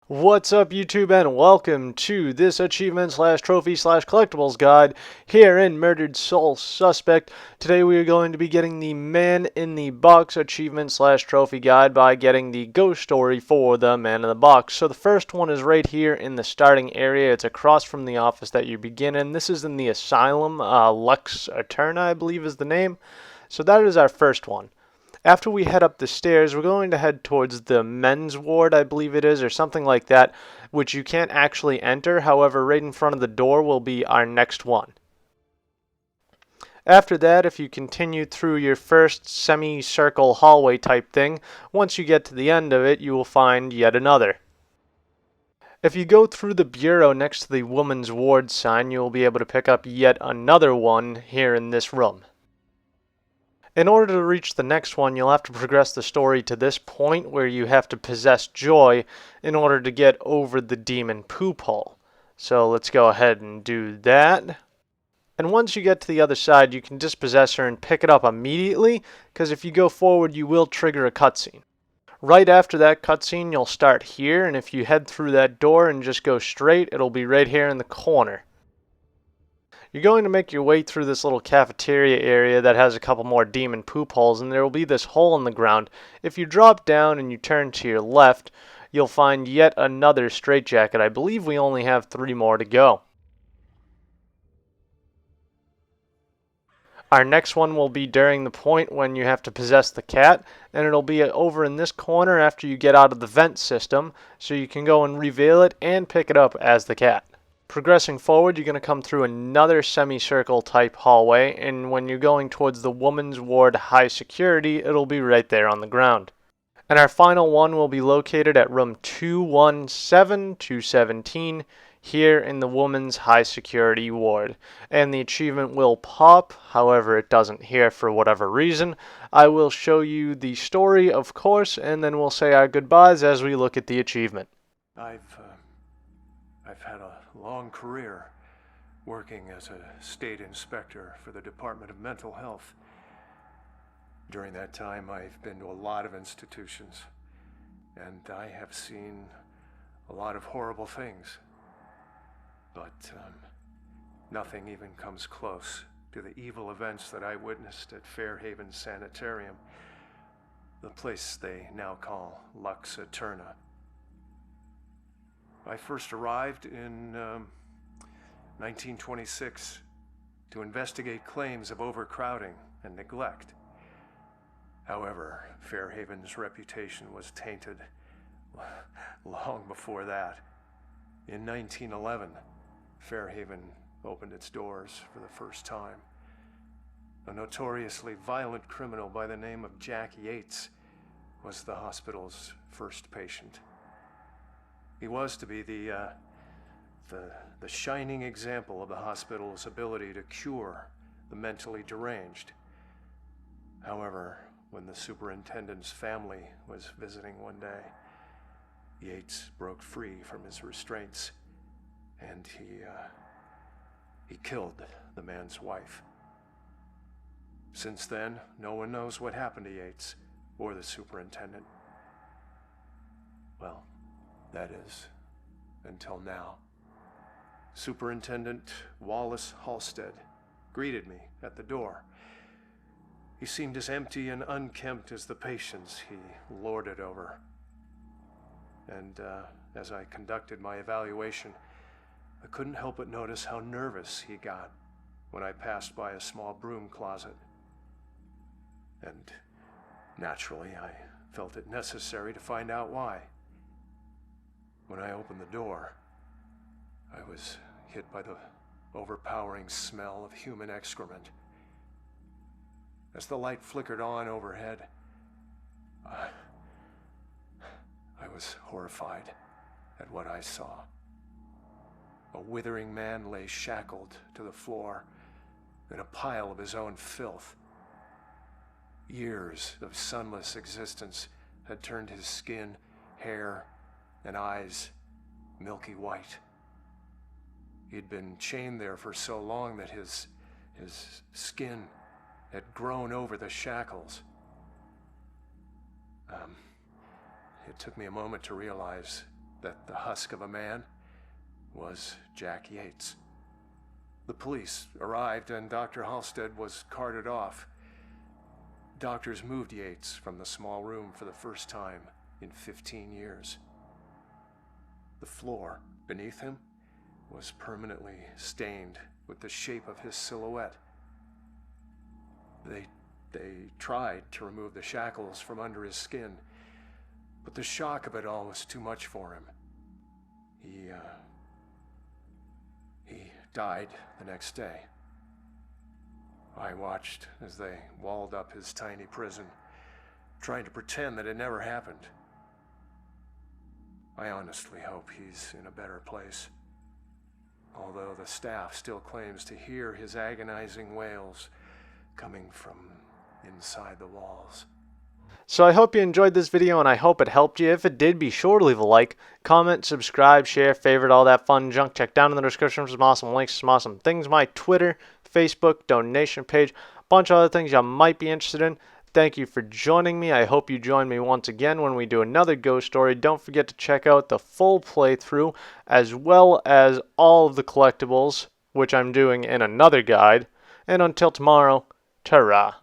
What's up, YouTube, and welcome to this achievement slash trophy slash collectibles guide here in Murdered Soul Suspect. Today we are going to be getting the Man in the Box achievement slash trophy guide by getting the ghost story for the Man in the Box. So the first one is right here in the starting area. It's across from the office that you begin in. This is in the asylum. Lux Eterna, I believe, is the name. So that is our first one. After we head up the stairs, we're going to head towards the men's ward, I believe it is, or something like that, which you can't actually enter. However, right in front of the door will be our next one. After that, if you continue through your first semicircle hallway type thing, once you get to the end of it, you will find yet another. If you go through the bureau next to the woman's ward sign, you will be able to pick up yet another one here in this room. In order to reach the next one, you'll have to progress the story to this point where you have to possess Joy in order to get over the demon poop hole. So let's go ahead and do that. And once you get to the other side, you can dispossess her and pick it up immediately, because if you go forward, you will trigger a cutscene. Right after that cutscene, you'll start here, and if you head through that door and just go straight, it'll be right here in the corner. You're going to make your way through this little cafeteria area that has a couple more demon poop holes, and there will be this hole in the ground. If you drop down and you turn to your left, you'll find yet another straitjacket. I believe we only have 3 more to go. Our next one will be during the point when you have to possess the cat, and it'll be over in this corner after you get out of the vent system, so you can go and reveal it and pick it up as the cat. Progressing forward, you're going to come through another semicircle type hallway, and when you're going towards the woman's ward high security, it'll be right there on the ground. And our final one will be located at room 217-217 here in the woman's high security ward. And the achievement will pop, however it doesn't here for whatever reason. I will show you the story, of course, and then we'll say our goodbyes as we look at the achievement. I've had a long career working as a state inspector for the Department of Mental Health. During that time, I've been to a lot of institutions, and I have seen a lot of horrible things. But nothing even comes close to the evil events that I witnessed at Fairhaven Sanitarium, the place they now call Lux Eterna. I first arrived in 1926 to investigate claims of overcrowding and neglect. However, Fairhaven's reputation was tainted long before that. In 1911, Fairhaven opened its doors for the first time. A notoriously violent criminal by the name of Jack Yates was the hospital's first patient. He was to be the shining example of the hospital's ability to cure the mentally deranged. However, when the superintendent's family was visiting one day, Yates broke free from his restraints, and he killed the man's wife. Since then, no one knows what happened to Yates or the superintendent. Well, that is, until now. Superintendent Wallace Halstead greeted me at the door. He seemed as empty and unkempt as the patients he lorded over. And as I conducted my evaluation, I couldn't help but notice how nervous he got when I passed by a small broom closet. And naturally, I felt it necessary to find out why. When I opened the door, I was hit by the overpowering smell of human excrement. As the light flickered on overhead, I was horrified at what I saw. A withering man lay shackled to the floor in a pile of his own filth. Years of sunless existence had turned his skin, hair, and eyes milky white. He had been chained there for so long that his skin had grown over the shackles. It took me a moment to realize that the husk of a man was Jack Yates. The police arrived and Dr. Halstead was carted off. Doctors moved Yates from the small room for the first time in 15 years. The floor beneath him was permanently stained with the shape of his silhouette. They tried to remove the shackles from under his skin, but the shock of it all was too much for him. He died the next day. I watched as they walled up his tiny prison, trying to pretend that it never happened. I honestly hope he's in a better place, although the staff still claims to hear his agonizing wails coming from inside the walls. So I hope you enjoyed this video and I hope it helped you. If it did, be sure to leave a like, comment, subscribe, share, favorite, all that fun junk. Check down in the description for some awesome links, some awesome things. My Twitter, Facebook, donation page, a bunch of other things you might be interested in. Thank you for joining me. I hope you join me once again when we do another ghost story. Don't forget to check out the full playthrough as well as all of the collectibles, which I'm doing in another guide. And until tomorrow, ta-ra.